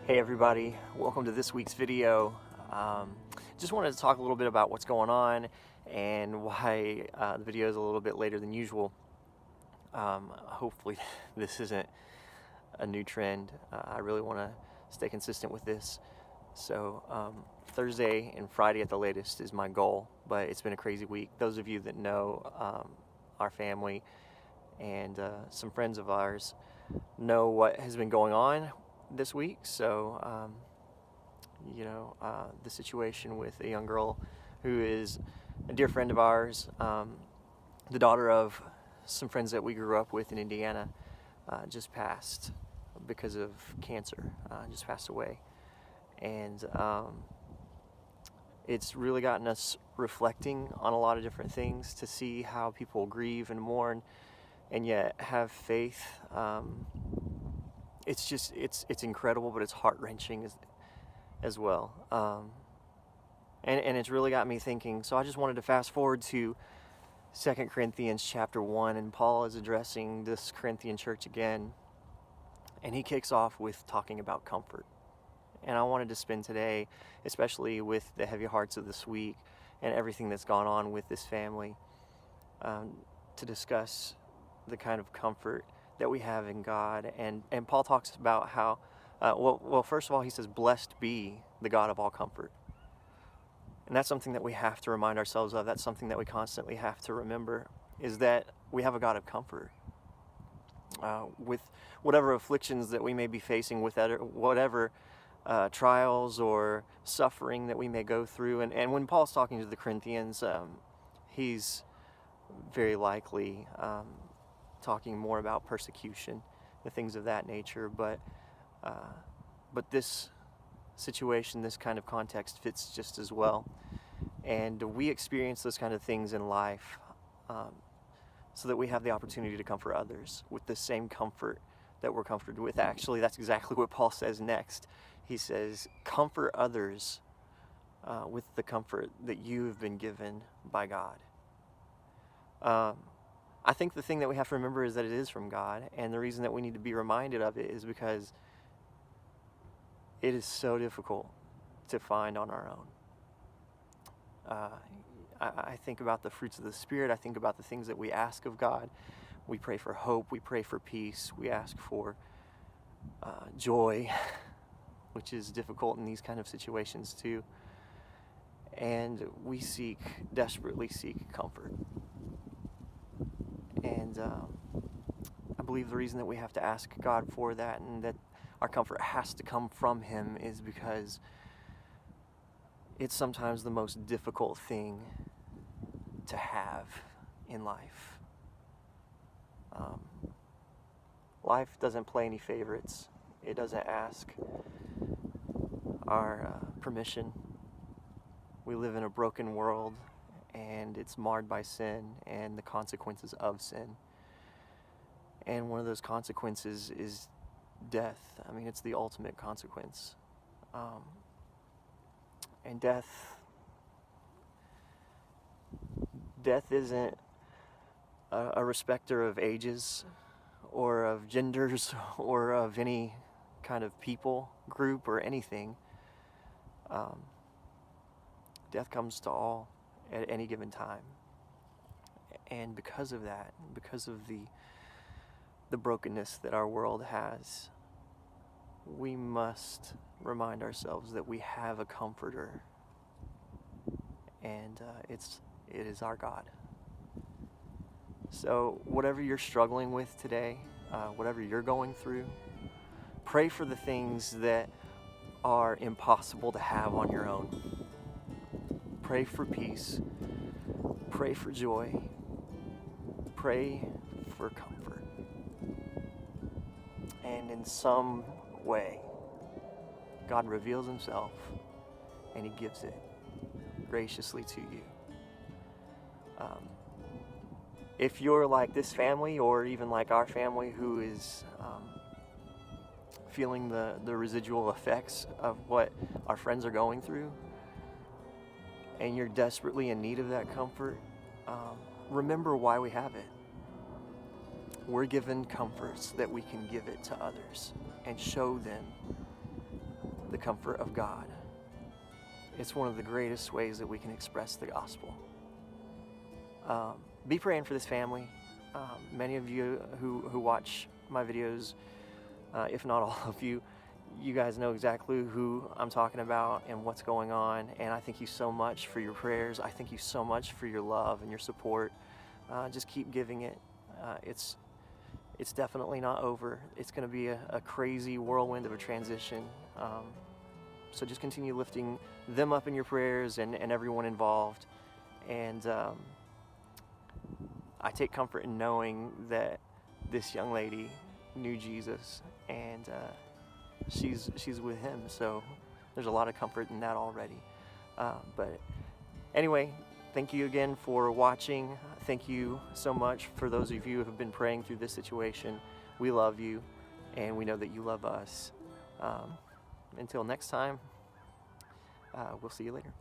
Hey everybody, welcome to this week's video. Just wanted to talk a little bit about what's going on and why the video is a little bit later than usual. Hopefully this isn't a new trend. I really want to stay consistent with this. So Thursday and Friday at the latest is my goal, but it's been a crazy week. Those of you that know our family and some friends of ours know what has been going on this week. So the situation with a young girl who is a dear friend of ours, the daughter of some friends that we grew up with in Indiana, just passed because of cancer, just passed away. And it's really gotten us reflecting on a lot of different things to see how people grieve and mourn and yet have faith. It's incredible, but it's heart-wrenching as well. And it's really got me thinking. So I just wanted to fast forward to 2 Corinthians chapter 1, and Paul is addressing this Corinthian church again, and he kicks off with talking about comfort. And I wanted to spend today, especially with the heavy hearts of this week and everything that's gone on with this family, to discuss the kind of comfort that we have in God. And Paul talks about how, well, first of all, he says, blessed be the God of all comfort. And that's something that we have to remind ourselves of. That's something that we constantly have to remember, is that we have a God of comfort. With whatever afflictions that we may be facing, with whatever trials or suffering that we may go through. And when Paul's talking to the Corinthians, he's very likely talking more about persecution, the things of that nature. But this situation, this kind of context fits just as well. And we experience those kind of things in life so that we have the opportunity to comfort others with the same comfort that we're comforted with. Actually, that's exactly what Paul says next. He says, comfort others with the comfort that you've been given by God. I think the thing that we have to remember is that it is from God, and the reason that we need to be reminded of it is because it is so difficult to find on our own. I think about the fruits of the Spirit. I think about the things that we ask of God. We pray for hope. We pray for peace. We ask for joy, which is difficult in these kind of situations too. And we desperately seek comfort. And I believe the reason that we have to ask God for that, and that our comfort has to come from Him, is because it's sometimes the most difficult thing to have in life. Life doesn't play any favorites. It doesn't ask our permission. We live in a broken world, and it's marred by sin and the consequences of sin. And one of those consequences is death. I mean, it's the ultimate consequence. And death isn't a respecter of ages or of genders or of any kind of people group or anything. Death comes to all at any given time. And because of that, because of the brokenness that our world has, we must remind ourselves that we have a comforter, and it is our God. So whatever you're struggling with today, whatever you're going through, pray for the things that are impossible to have on your own. Pray for peace. Pray for joy. Pray for comfort. And in some way, God reveals Himself, and He gives it graciously to you. If you're like this family, or even like our family, who is feeling the residual effects of what our friends are going through, and you're desperately in need of that comfort, remember why we have it. We're given comforts that we can give it to others and show them the comfort of God. It's one of the greatest ways that we can express the gospel. Be praying for this family. Many of you who watch my videos, if not all of you, you guys know exactly who I'm talking about and what's going on. And I thank you so much for your prayers. I thank you so much for your love and your support. Just keep giving it. It's definitely not over. It's going to be a crazy whirlwind of a transition. So just continue lifting them up in your prayers and everyone involved. And I take comfort in knowing that this young lady knew Jesus, and she's with him. So there's a lot of comfort in that already. But anyway, thank you again for watching. Thank you so much for those of you who have been praying through this situation. We love you, and we know that you love us. Until next time, we'll see you later.